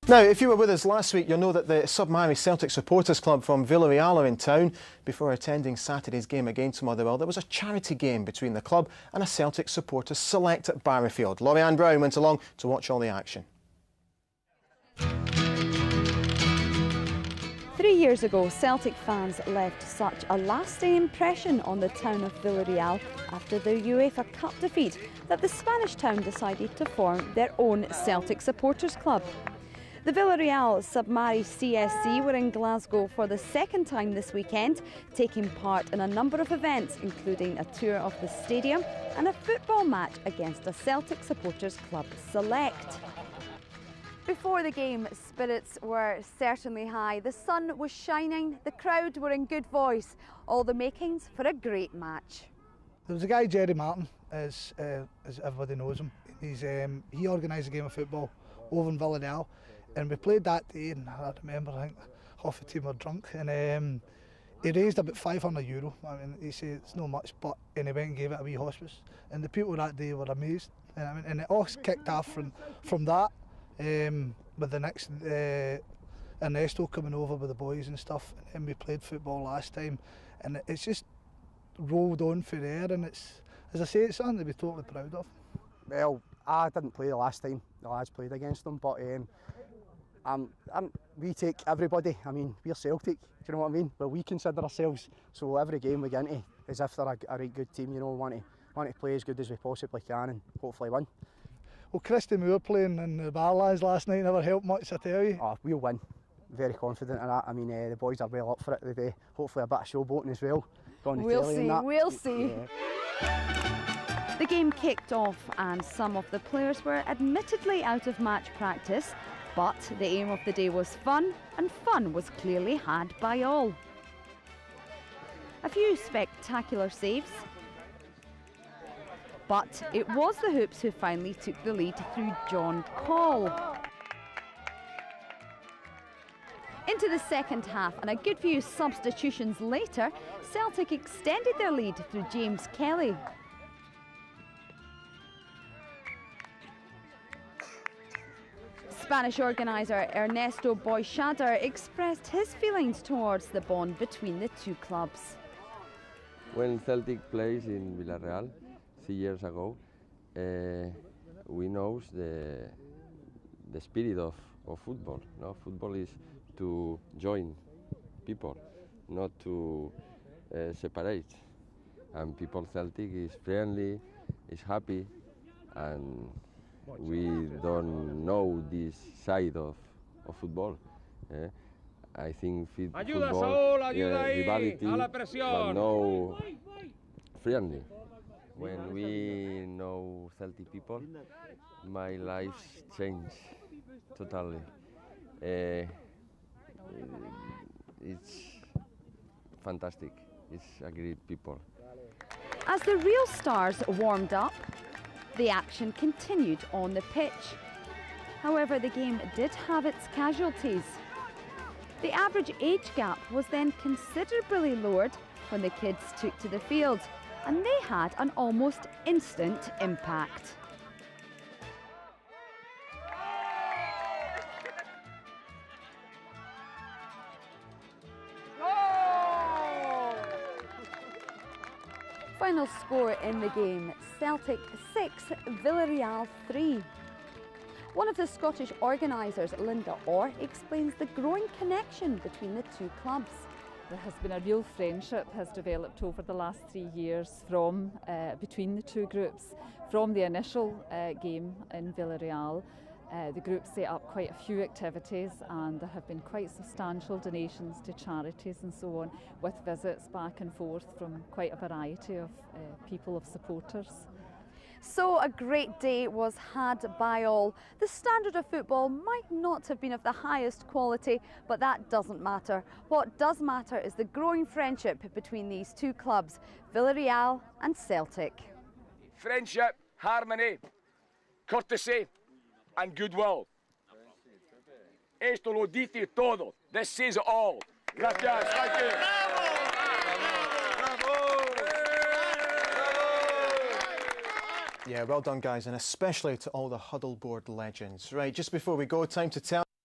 Now, if you were with us last week, you'll know that the Submari Celtic Supporters Club from Vila-real are in town. Before attending Saturday's game against Motherwell, there was a charity game between the club and a Celtic Supporters Select at Barrowfield. Laurie-Anne Brown went along to watch all the action. 3 years ago, Celtic fans left such a lasting impression on the town of Vila-real after their UEFA Cup defeat that the Spanish town decided to form their own Celtic Supporters Club. The Vila-real Submari CSC were in Glasgow for the second time this weekend, taking part in a number of events, including a tour of the stadium and a football match against a Celtic Supporters Club Select. Before the game, spirits were certainly high. The sun was shining, the crowd were in good voice, all the makings for a great match. There was a guy, Jerry Martin, as everybody knows him. He organised a game of football over in Vila-real, and we played that day, and I remember I think half the team were drunk, and he raised about €500. I mean, he said it's not much, but and he went and gave it a wee hospice, and the people that day were amazed. And it all kicked off from that, with the next Ernesto coming over with the boys and stuff, and we played football last time, and it's just rolled on for there, and it's, as I say, it's something to be totally proud of. Well, I didn't play the last time the lads played against them, but we take everybody. I mean, we're Celtic, do you know what I mean? Well, we consider ourselves, so every game we get into, as if they're a right good team, you know, want to play as good as we possibly can and hopefully win. Well, Christy Moore playing in the bar lads last night never helped much, I tell you. Oh, we'll win. Very confident in that. I mean, the boys are well up for it today. Hopefully a bit of showboating as well. We'll see. Yeah. The game kicked off and some of the players were admittedly out of match practice, but the aim of the day was fun, and fun was clearly had by all. A few spectacular saves, but it was the Hoops who finally took the lead through John Call. Into the second half, and a good few substitutions later, Celtic extended their lead through James Kelly. Spanish organiser Ernesto Boixader expressed his feelings towards the bond between the two clubs. When Celtic plays in Vila-real 3 years ago, we know the spirit of football. No? Football is to join people, not to separate. And people Celtic is friendly, is happy, and we don't know this side of football. I think football, rivality, but no friendly. When we know Celtic people, my life changed totally. It's fantastic. It's a great people. As the real stars warmed up, the action continued on the pitch. However, the game did have its casualties. The average age gap was then considerably lowered when the kids took to the field, and they had an almost instant impact. Final score in the game, Celtic 6, Vila-real 3. One of the Scottish organisers, Linda Orr, explains the growing connection between the two clubs. There has been a real friendship has developed over the last 3 years from between the two groups. From the initial game in Vila-real, the group set up quite a few activities, and there have been quite substantial donations to charities and so on, with visits back and forth from quite a variety of people, of supporters. So a great day was had by all. The standard of football might not have been of the highest quality, but that doesn't matter. What does matter is the growing friendship between these two clubs, Vila-real and Celtic. Friendship, harmony, courtesy and goodwill. Esto lo dice todo. This says it all. Gracias. Thank you. Yeah, well done, guys, and especially to all the huddle board legends. Right, just before we go, time to tell